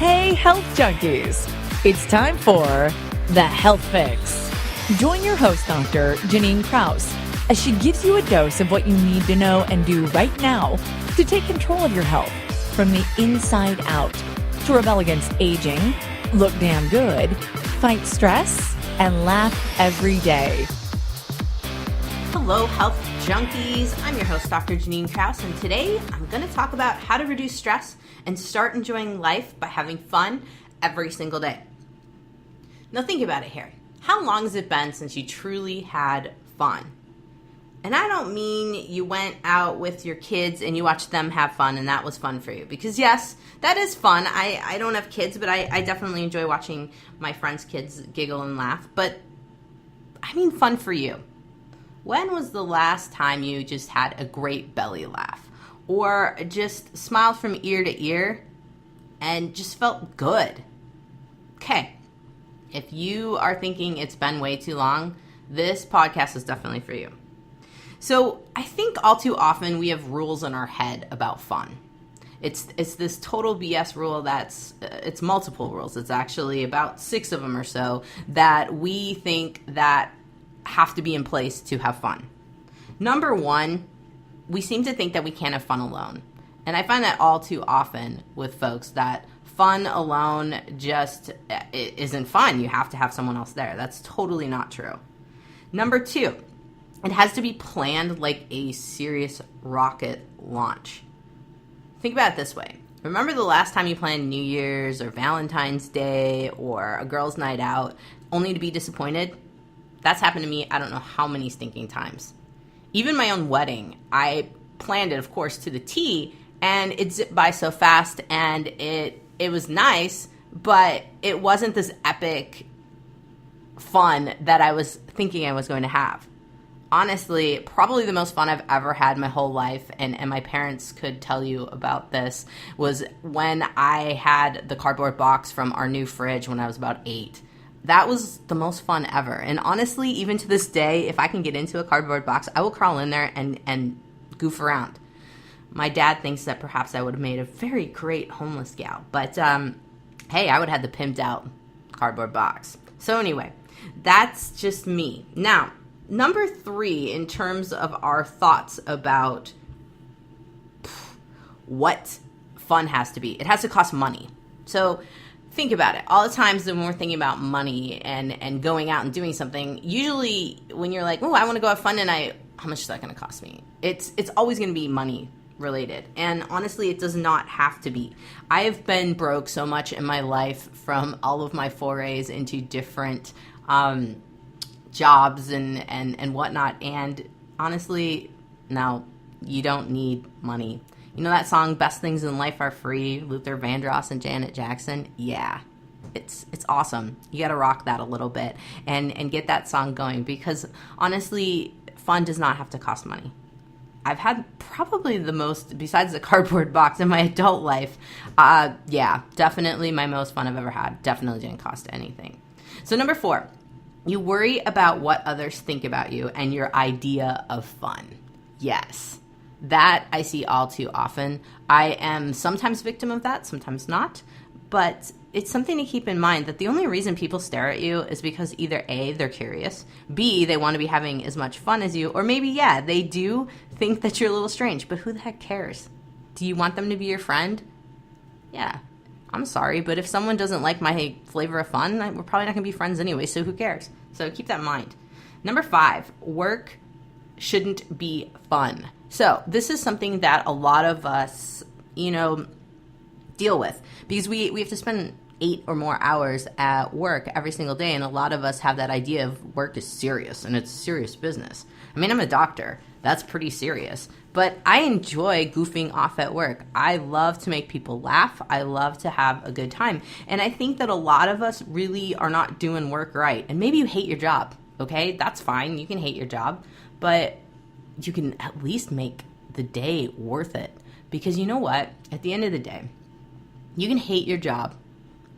Hey, health junkies! It's time for The Health Fix. Join your host, Dr. Janine Kraus, as she gives you a dose of what you need to know and do right now to take control of your health from the inside out, to rebel against aging, look damn good, fight stress, and laugh every day. Hello, health junkies. I'm your host, Dr. Janine Kraus, and today I'm going to talk about how to reduce stress and start enjoying life by having fun every single day. Now think about it here. How long has it been since you truly had fun? And I don't mean you went out with your kids and you watched them have fun and that was fun for you. Because yes, that is fun. I don't have kids, but I definitely enjoy watching my friends' kids giggle and laugh. But I mean fun for you. When was the last time you just had a great belly laugh? Or just smiled from ear to ear and just felt good? Okay, if you are thinking it's been way too long, this podcast is definitely for you. So I think all too often we have rules in our head about fun. It's this total BS rule it's multiple rules. It's actually about 6 of them or so that we think that have to be in place to have fun. Number 1, we seem to think that we can't have fun alone. And I find that all too often with folks that fun alone just isn't fun. You have to have someone else there. That's totally not true. Number 2, it has to be planned like a serious rocket launch. Think about it this way. Remember the last time you planned New Year's or Valentine's Day or a girls' night out only to be disappointed? That's happened to me I don't know how many stinking times. Even my own wedding, I planned it, of course, to the T, and it zipped by so fast, and it was nice, but it wasn't this epic fun that I was thinking I was going to have. Honestly, probably the most fun I've ever had my whole life, and my parents could tell you about this, was when I had the cardboard box from our new fridge when I was about 8. That was the most fun ever. And honestly, even to this day, if I can get into a cardboard box, I will crawl in there and goof around. My dad thinks that perhaps I would have made a very great homeless gal. But, hey, I would have had the pimped out cardboard box. So anyway, that's just me. Now, number 3, in terms of our thoughts about what fun has to be, it has to cost money. So think about it. All the times when we're thinking about money and going out and doing something, usually when you're like, oh, I want to go have fun tonight, how much is that going to cost me? It's always going to be money related. And honestly, it does not have to be. I have been broke so much in my life from all of my forays into different jobs and whatnot. And honestly, no, you don't need money. You know that song, Best Things in Life Are Free, Luther Vandross and Janet Jackson? Yeah, it's awesome. You got to rock that a little bit and get that song going, because honestly, fun does not have to cost money. I've had probably the most, besides the cardboard box, in my adult life. Yeah, definitely my most fun I've ever had. Definitely didn't cost anything. So number 4, you worry about what others think about you and your idea of fun. Yes. That I see all too often. I am sometimes victim of that, sometimes not. But it's something to keep in mind that the only reason people stare at you is because either A, they're curious, B, they want to be having as much fun as you, or maybe, yeah, they do think that you're a little strange, but who the heck cares? Do you want them to be your friend? Yeah, I'm sorry, but if someone doesn't like my flavor of fun, we're probably not going to be friends anyway, so who cares? So keep that in mind. Number 5, work shouldn't be fun. So this is something that a lot of us, deal with, because we have to spend 8 or more hours at work every single day. And a lot of us have that idea of work is serious and it's serious business. I mean, I'm a doctor. That's pretty serious. But I enjoy goofing off at work. I love to make people laugh. I love to have a good time. And I think that a lot of us really are not doing work right. And maybe you hate your job, okay? That's fine. You can hate your job. But you can at least make the day worth it. Because you know what? At the end of the day, you can hate your job.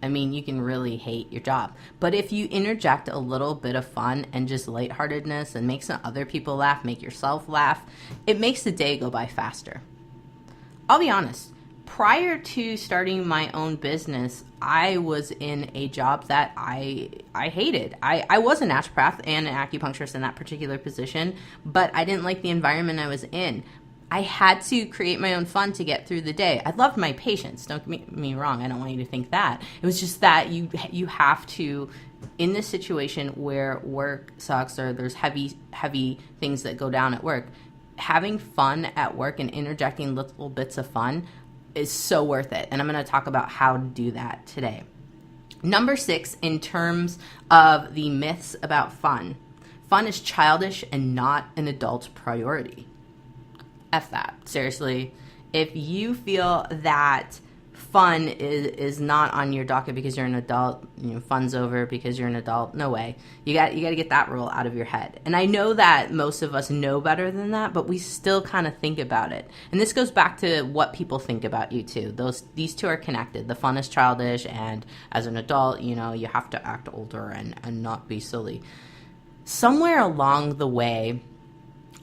I mean, you can really hate your job. But if you interject a little bit of fun and just lightheartedness and make some other people laugh, make yourself laugh, it makes the day go by faster. I'll be honest. prior to starting my own business, I was in a job that I hated. I was a naturopath and an acupuncturist in that particular position, but I didn't like the environment I was in. I had to create my own fun to get through the day. I loved my patients. Don't get me wrong. I don't want you to think that. It was just that you have to, in this situation where work sucks or there's heavy things that go down at work, having fun at work and interjecting little bits of fun is so worth it. And I'm going to talk about how to do that today. Number 6, in terms of the myths about fun. Fun is childish and not an adult priority. F that. Seriously. If you feel that fun is not on your docket because you're an adult, fun's over because you're an adult, no way. You got to get that rule out of your head. And I know that most of us know better than that, but we still kind of think about it. And this goes back to what people think about you too. These two are connected. The fun is childish, and as an adult, you have to act older and not be silly. Somewhere along the way,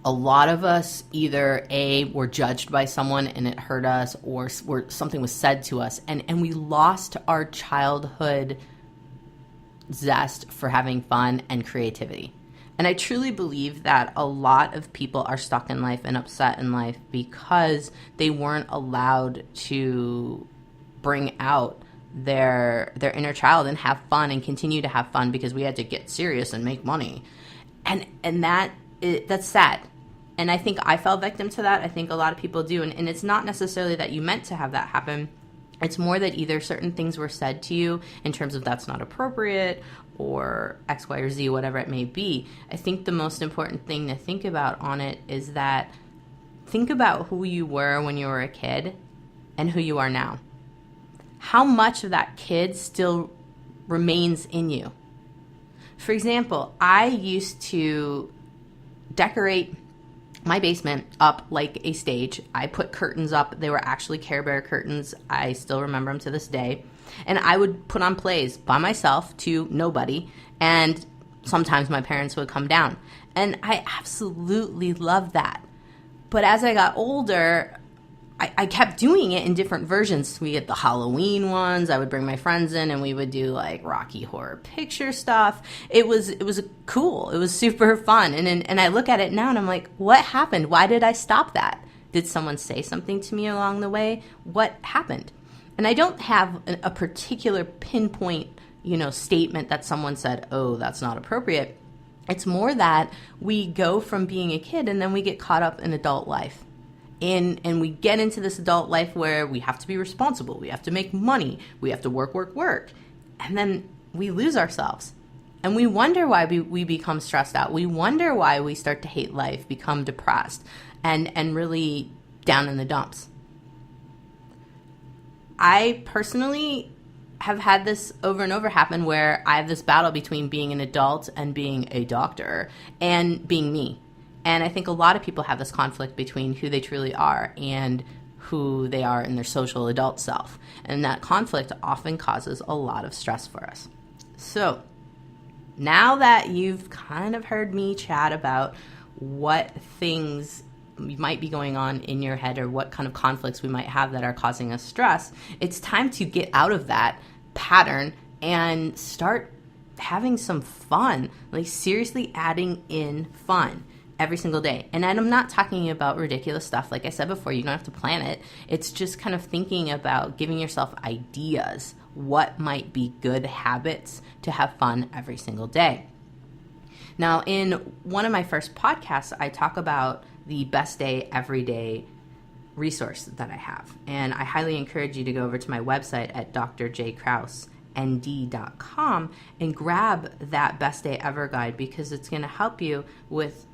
a lot of us either were judged by someone and it hurt us, or something was said to us, and we lost our childhood zest for having fun and creativity. And I truly believe that a lot of people are stuck in life and upset in life because they weren't allowed to bring out their inner child and have fun and continue to have fun because we had to get serious and make money. And that's sad. And I think I fell victim to that. I think a lot of people do. And it's not necessarily that you meant to have that happen. It's more that either certain things were said to you in terms of that's not appropriate or X, Y, or Z, whatever it may be. I think the most important thing to think about on it is that think about who you were when you were a kid and who you are now. How much of that kid still remains in you? For example, I used to decorate my basement up like a stage. I put curtains up. They were actually Care Bear curtains. I still remember them to this day. And I would put on plays by myself to nobody. And sometimes my parents would come down. And I absolutely loved that. But as I got older, I kept doing it in different versions. We had the Halloween ones. I would bring my friends in and we would do like Rocky Horror Picture stuff. It was cool. It was super fun. And I look at it now and I'm like, what happened? Why did I stop that? Did someone say something to me along the way? What happened? And I don't have a particular pinpoint, statement that someone said, oh, that's not appropriate. It's more that we go from being a kid and then we get caught up in adult life. And we get into this adult life where we have to be responsible. We have to make money. We have to work. And then we lose ourselves. And we wonder why we become stressed out. We wonder why we start to hate life, become depressed, and really down in the dumps. I personally have had this over and over happen where I have this battle between being an adult and being a doctor and being me. And I think a lot of people have this conflict between who they truly are and who they are in their social adult self. And that conflict often causes a lot of stress for us. So now that you've kind of heard me chat about what things might be going on in your head or what kind of conflicts we might have that are causing us stress, it's time to get out of that pattern and start having some fun, like seriously adding in fun every single day. And I'm not talking about ridiculous stuff. Like I said before, you don't have to plan it. It's just kind of thinking about giving yourself ideas. What might be good habits to have fun every single day? Now, in one of my first podcasts, I talk about the Best Day Every Day resource that I have. And I highly encourage you to go over to my website at drjkrausnd.com and grab that Best Day Ever guide, because it's going to help you with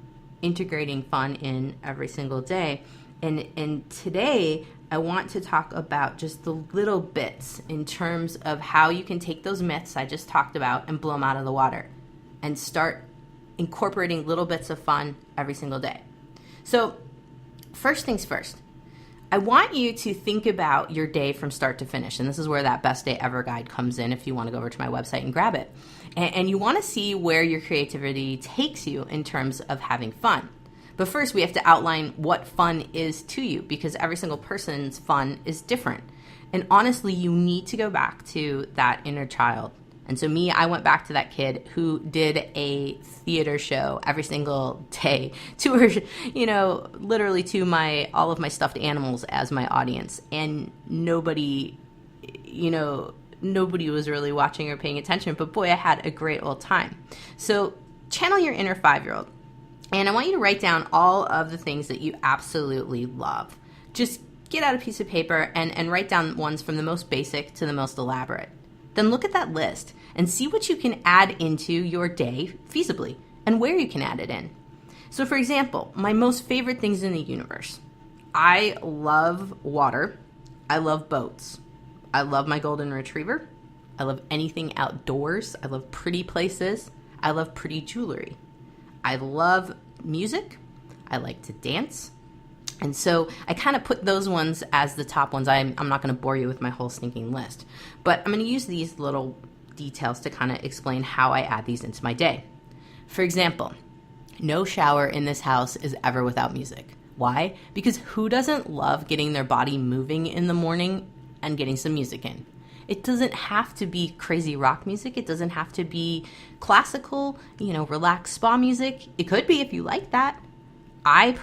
integrating fun in every single day. And today I want to talk about just the little bits in terms of how you can take those myths I just talked about and blow them out of the water and start incorporating little bits of fun every single day. So first things first, I want you to think about your day from start to finish. And this is where that Best Day Ever guide comes in if you want to go over to my website and grab it. And you want to see where your creativity takes you in terms of having fun. But first, we have to outline what fun is to you, because every single person's fun is different. And honestly, you need to go back to that inner child. And so me, I went back to that kid who did a theater show every single day to her, literally to all of my stuffed animals as my audience. And nobody was really watching or paying attention, but boy, I had a great old time. So channel your inner 5-year-old. And I want you to write down all of the things that you absolutely love. Just get out a piece of paper and write down ones from the most basic to the most elaborate. Then look at that list and see what you can add into your day feasibly and where you can add it in. So for example, my most favorite things in the universe. I love water. I love boats. I love my golden retriever. I love anything outdoors. I love pretty places. I love pretty jewelry. I love music. I like to dance. And so I kind of put those ones as the top ones. I'm not going to bore you with my whole stinking list. But I'm going to use these little details to kind of explain how I add these into my day. For example, no shower in this house is ever without music. Why? Because who doesn't love getting their body moving in the morning and getting some music in? It doesn't have to be crazy rock music. It doesn't have to be classical, relaxed spa music. It could be if you like that. I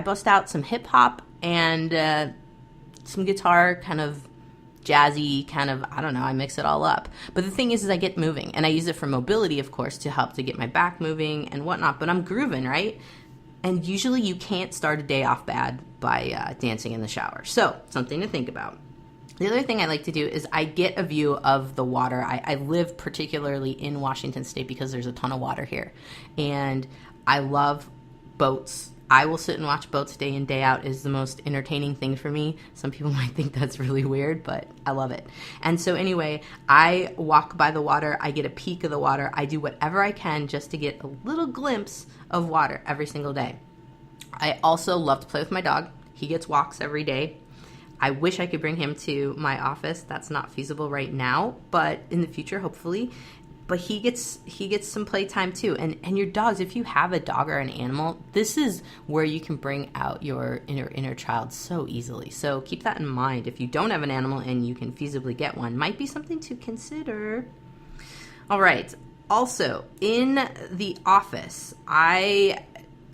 bust out some hip hop and some guitar, kind of jazzy, I mix it all up. But the thing is I get moving, and I use it for mobility, of course, to help to get my back moving and whatnot, but I'm grooving, right? And usually you can't start a day off bad by dancing in the shower. So something to think about. The other thing I like to do is I get a view of the water. I live particularly in Washington State because there's a ton of water here. And I love boats. I will sit and watch boats day in, day out. Is the most entertaining thing for me. Some people might think that's really weird, but I love it. And so anyway, I walk by the water. I get a peek of the water. I do whatever I can just to get a little glimpse of water every single day. I also love to play with my dog. He gets walks every day. I wish I could bring him to my office. That's not feasible right now, but in the future, hopefully. But he gets some playtime too. And your dogs, if you have a dog or an animal, this is where you can bring out your inner child so easily. So keep that in mind. If you don't have an animal and you can feasibly get one, might be something to consider. All right. Also, in the office, I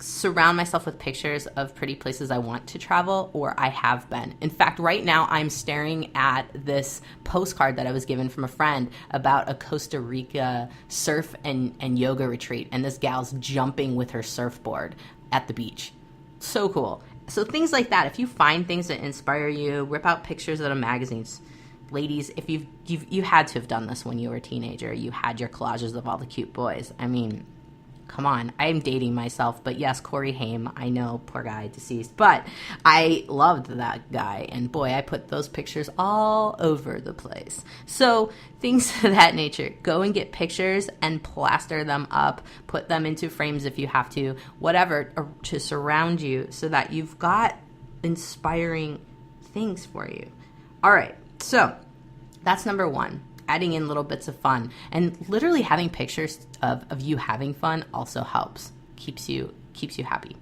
surround myself with pictures of pretty places I want to travel or I have been. In fact, right now I'm staring at this postcard that I was given from a friend about a Costa Rica surf and yoga retreat, and this gal's jumping with her surfboard at the beach. So cool. So things like that, if you find things that inspire you, rip out pictures out of magazines. Ladies, if you had to have done this when you were a teenager, you had your collages of all the cute boys. I mean, come on, I'm dating myself, but yes, Corey Haim, I know, poor guy, deceased, but I loved that guy, and boy, I put those pictures all over the place. So things of that nature, go and get pictures and plaster them up, put them into frames if you have to, whatever, to surround you so that you've got inspiring things for you. All right, so that's number one. Adding in little bits of fun, and literally having pictures of you having fun also helps, keeps you happy.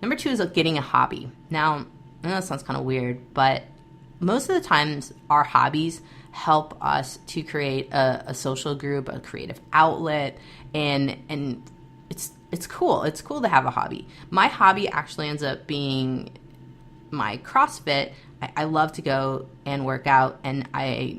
Number two is getting a hobby. Now, I know that sounds kind of weird, but most of the times our hobbies help us to create a social group, a creative outlet, and it's cool. It's cool to have a hobby. My hobby actually ends up being my CrossFit. I love to go and work out, and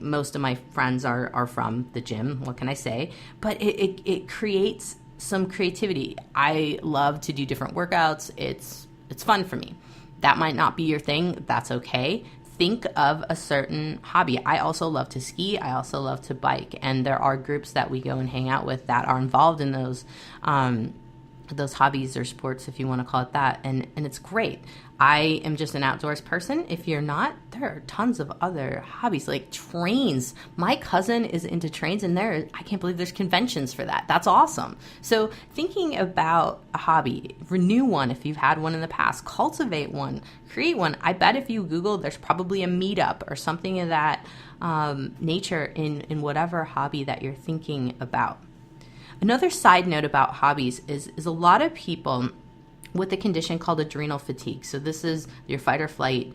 most of my friends are from the gym. What can I say? But it creates some creativity. I love to do different workouts. It's fun for me. That might not be your thing. That's okay. Think of a certain hobby. I also love to ski. I also love to bike, and there are groups that we go and hang out with that are involved in those hobbies or sports, if you want to call it that, and it's great. I am just an outdoors person. If you're not, there are tons of other hobbies, like trains. My cousin is into trains, and I can't believe there's conventions for that. That's awesome. So thinking about a hobby, renew one if you've had one in the past, cultivate one, create one. I bet if you Google, there's probably a meetup or something of that nature in whatever hobby that you're thinking about. Another side note about hobbies is a lot of people with a condition called adrenal fatigue. So this is your fight or flight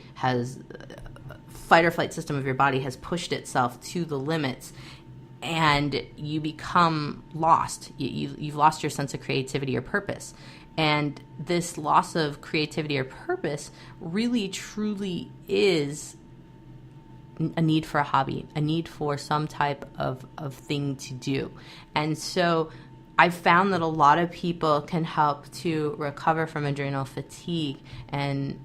system of your body has pushed itself to the limits, and you become lost. You've lost your sense of creativity or purpose. And this loss of creativity or purpose really truly is a need for a hobby, a need for some type of thing to do. And so I've found that a lot of people can help to recover from adrenal fatigue and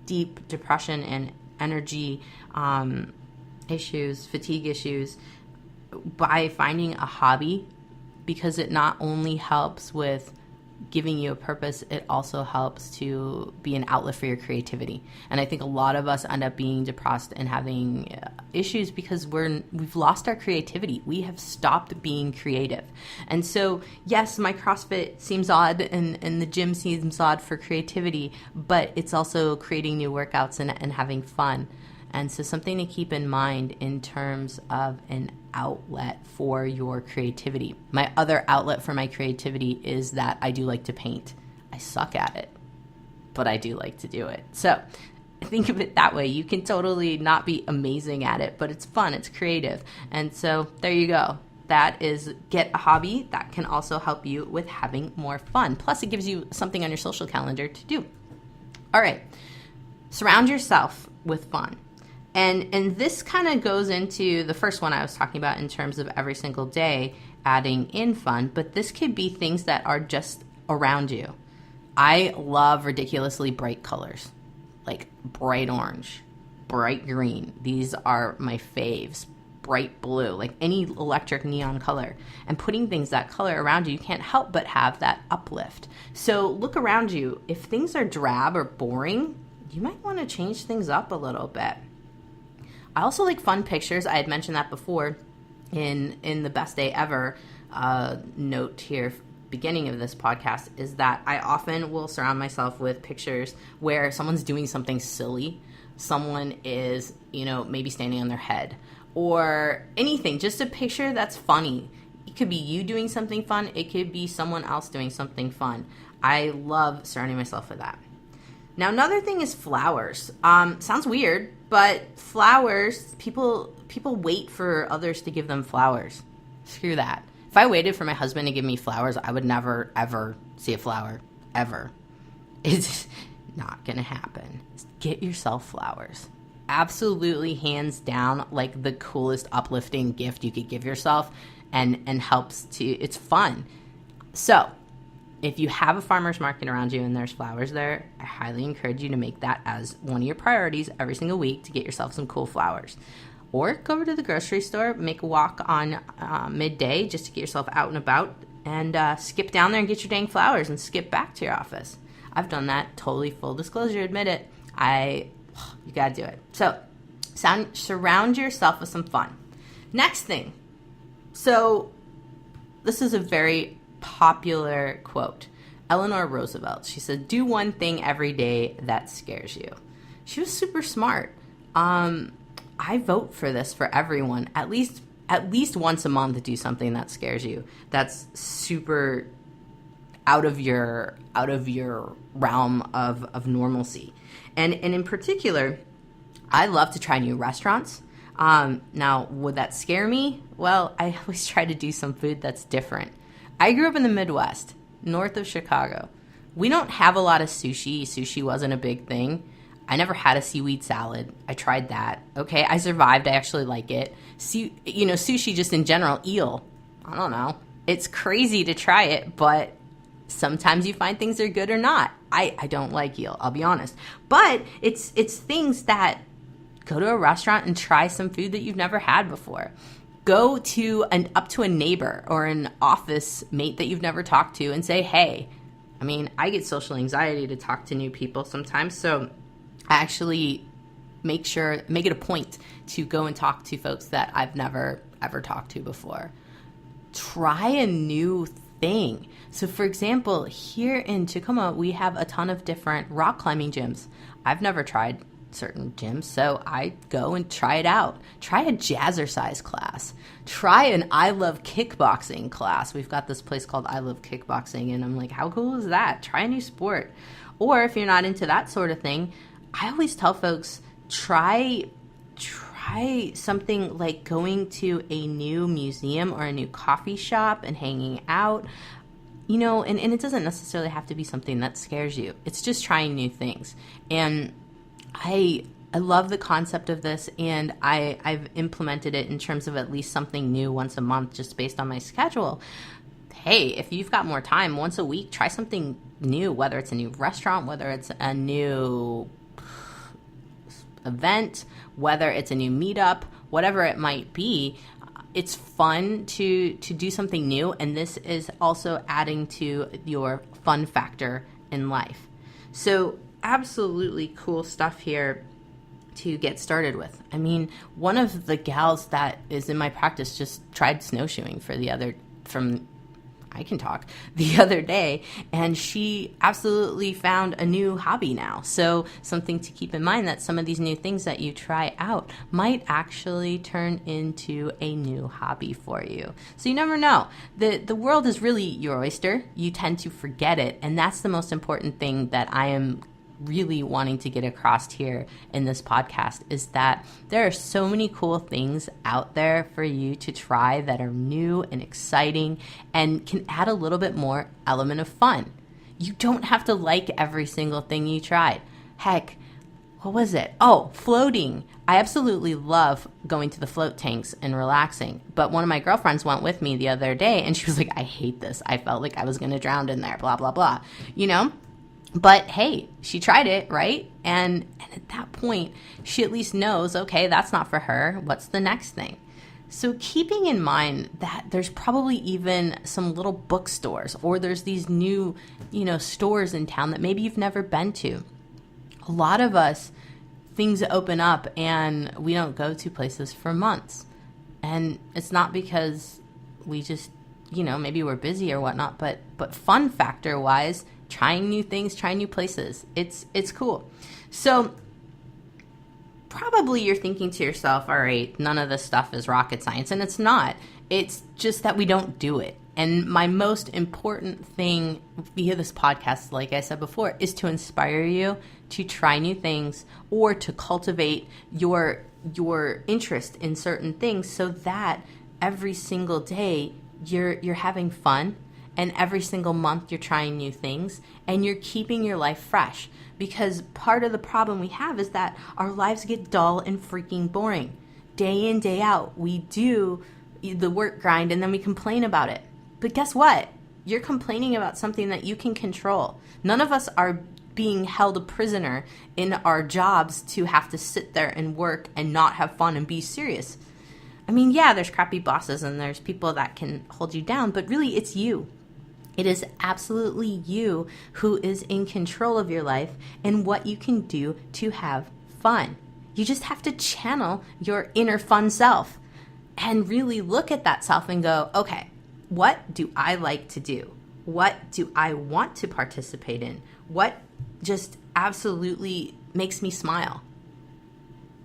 deep depression and energy issues, fatigue issues, by finding a hobby, because it not only helps with giving you a purpose, it also helps to be an outlet for your creativity. And I think a lot of us end up being depressed and having issues because we've lost our creativity. We have stopped being creative. And so, yes, my CrossFit seems odd and the gym seems odd for creativity, but it's also creating new workouts and having fun. And so something to keep in mind in terms of an outlet for your creativity. My other outlet for my creativity is that I do like to paint. I suck at it, but I do like to do it. So think of it that way. You can totally not be amazing at it, but it's fun, it's creative. And so there you go. That is get a hobby that can also help you with having more fun. Plus it gives you something on your social calendar to do. All right. Surround yourself with fun. And this kind of goes into the first one I was talking about in terms of every single day adding in fun, but this could be things that are just around you. I love ridiculously bright colors, like bright orange, bright green. These are my faves. Bright blue, like any electric neon color. And putting things that color around you can't help but have that uplift. So look around you. If things are drab or boring, you might want to change things up a little bit. I also like fun pictures. I had mentioned that before in the best day ever note here, beginning of this podcast, is that I often will surround myself with pictures where someone's doing something silly. Someone is, maybe standing on their head or anything, just a picture that's funny. It could be you doing something fun. It could be someone else doing something fun. I love surrounding myself with that. Now, another thing is flowers. Sounds weird, but flowers, people wait for others to give them flowers. Screw that. If I waited for my husband to give me flowers, I would never, ever see a flower. Ever. It's not going to happen. Get yourself flowers. Absolutely, hands down, like the coolest uplifting gift you could give yourself, and helps to, it's fun. So, if you have a farmer's market around you and there's flowers there, I highly encourage you to make that as one of your priorities every single week to get yourself some cool flowers. Or go over to the grocery store, make a walk on midday just to get yourself out and about, and skip down there and get your dang flowers and skip back to your office. I've done that, totally full disclosure, admit it. You gotta do it. So, surround yourself with some fun. Next thing. So, this is a very popular quote. Eleanor Roosevelt. She said, "Do one thing every day that scares you." She was super smart. I vote for this for everyone. At least once a month, do something that scares you. That's super out of your realm of normalcy. And in particular, I love to try new restaurants. Now, would that scare me? Well, I always try to do some food that's different. I grew up in the Midwest, north of Chicago. We don't have a lot of sushi. Sushi wasn't a big thing. I never had a seaweed salad. I tried that. Okay, I survived. I actually like it. Sushi just in general, eel. I don't know. It's crazy to try it, but sometimes you find things are good or not. I don't like eel, I'll be honest. But it's things that go to a restaurant and try some food that you've never had before. Go to up to a neighbor or an office mate that you've never talked to and say, hey. I mean, I get social anxiety to talk to new people sometimes, so I actually make it a point to go and talk to folks that I've never ever talked to before. Try a new thing. So for example, here in Tacoma, we have a ton of different rock climbing gyms. I've never tried certain gyms, so I go and try it out. Try a jazzercise class. Try an I Love Kickboxing class. We've got this place called I Love Kickboxing, and I'm like, how cool is that? Try a new sport. Or if you're not into that sort of thing, I always tell folks, try something like going to a new museum or a new coffee shop and hanging out. You know, and it doesn't necessarily have to be something that scares you. It's just trying new things. And I love the concept of this, and I've implemented it in terms of at least something new once a month just based on my schedule. Hey, if you've got more time, once a week, try something new, whether it's a new restaurant, whether it's a new event, whether it's a new meetup, whatever it might be. It's fun to do something new, and this is also adding to your fun factor in life. So absolutely cool stuff here to get started with. I mean, one of the gals that is in my practice just tried snowshoeing the other day, and she absolutely found a new hobby now. So something to keep in mind, that some of these new things that you try out might actually turn into a new hobby for you. So you never know. The world is really your oyster. You tend to forget it, and that's the most important thing that I am really wanting to get across here in this podcast, is that there are so many cool things out there for you to try that are new and exciting and can add a little bit more element of fun. You don't have to like every single thing you tried. Heck, what was it? Oh, floating. I absolutely love going to the float tanks and relaxing. But one of my girlfriends went with me the other day, and she was like, I hate this. I felt like I was going to drown in there, blah, blah, blah. You know? But hey, she tried it, right? And at that point, she at least knows, okay, that's not for her. What's the next thing? So keeping in mind that there's probably even some little bookstores, or there's these new, stores in town that maybe you've never been to. A lot of us, things open up and we don't go to places for months. And it's not because we just, maybe we're busy or whatnot, but fun factor wise, trying new things, trying new places. It's cool. So probably you're thinking to yourself, all right, none of this stuff is rocket science. And it's not. It's just that we don't do it. And my most important thing via this podcast, like I said before, is to inspire you to try new things or to cultivate your interest in certain things, so that every single day you're having fun. And every single month you're trying new things, and you're keeping your life fresh. Because part of the problem we have is that our lives get dull and freaking boring. Day in, day out, we do the work grind and then we complain about it. But guess what? You're complaining about something that you can control. None of us are being held a prisoner in our jobs to have to sit there and work and not have fun and be serious. I mean, yeah, there's crappy bosses and there's people that can hold you down, but really it's you. It is absolutely you who is in control of your life and what you can do to have fun. You just have to channel your inner fun self and really look at that self and go, okay, what do I like to do? What do I want to participate in? What just absolutely makes me smile?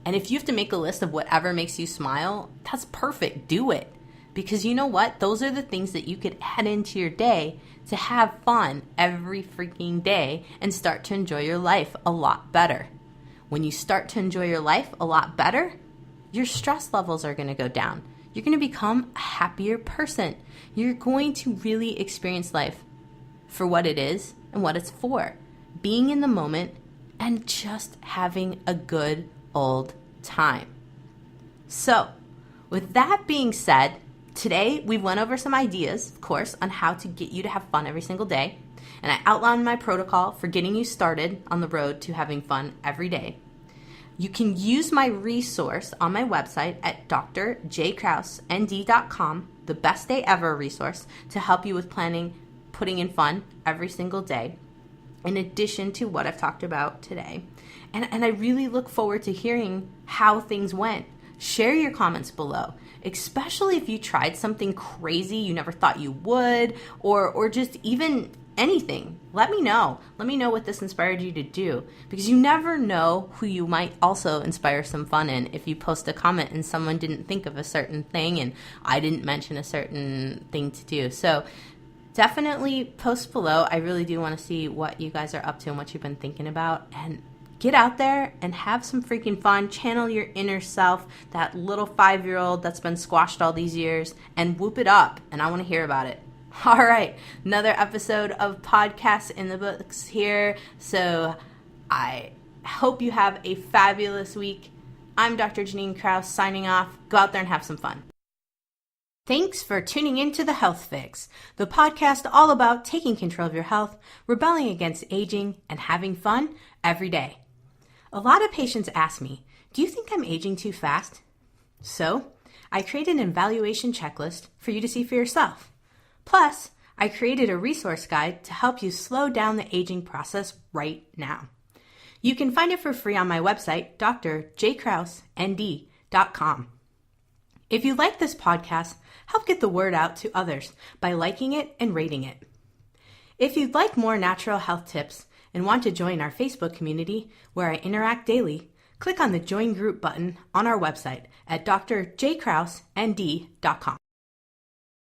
And if you have to make a list of whatever makes you smile, that's perfect. Do it. Because you know what? Those are the things that you could add into your day to have fun every freaking day and start to enjoy your life a lot better. When you start to enjoy your life a lot better, your stress levels are going to go down. You're going to become a happier person. You're going to really experience life for what it is and what it's for. Being in the moment and just having a good old time. So, with that being said, today we went over some ideas, of course, on how to get you to have fun every single day. And I outlined my protocol for getting you started on the road to having fun every day. You can use my resource on my website at drjkrausend.com, the best day ever resource, to help you with putting in fun every single day, in addition to what I've talked about today. And I really look forward to hearing how things went. Share your comments below, especially if you tried something crazy you never thought you would, or just even anything, let me know. Let me know what this inspired you to do, because you never know who you might also inspire some fun in if you post a comment and someone didn't think of a certain thing and I didn't mention a certain thing to do. So definitely post below. I really do want to see what you guys are up to and what you've been thinking about, and get out there and have some freaking fun. Channel your inner self, that little 5-year-old that's been squashed all these years, and whoop it up. And I want to hear about it. All right, another episode of Podcasts in the Books here. So I hope you have a fabulous week. I'm Dr. Janine Kraus signing off. Go out there and have some fun. Thanks for tuning in to The Health Fix, the podcast all about taking control of your health, rebelling against aging, and having fun every day. A lot of patients ask me, do you think I'm aging too fast? So I created an evaluation checklist for you to see for yourself. Plus, I created a resource guide to help you slow down the aging process right now. You can find it for free on my website, drjkrausnd.com. If you like this podcast, help get the word out to others by liking it and rating it. If you'd like more natural health tips and want to join our Facebook community where I interact daily, click on the Join Group button on our website at drjkrausnd.com.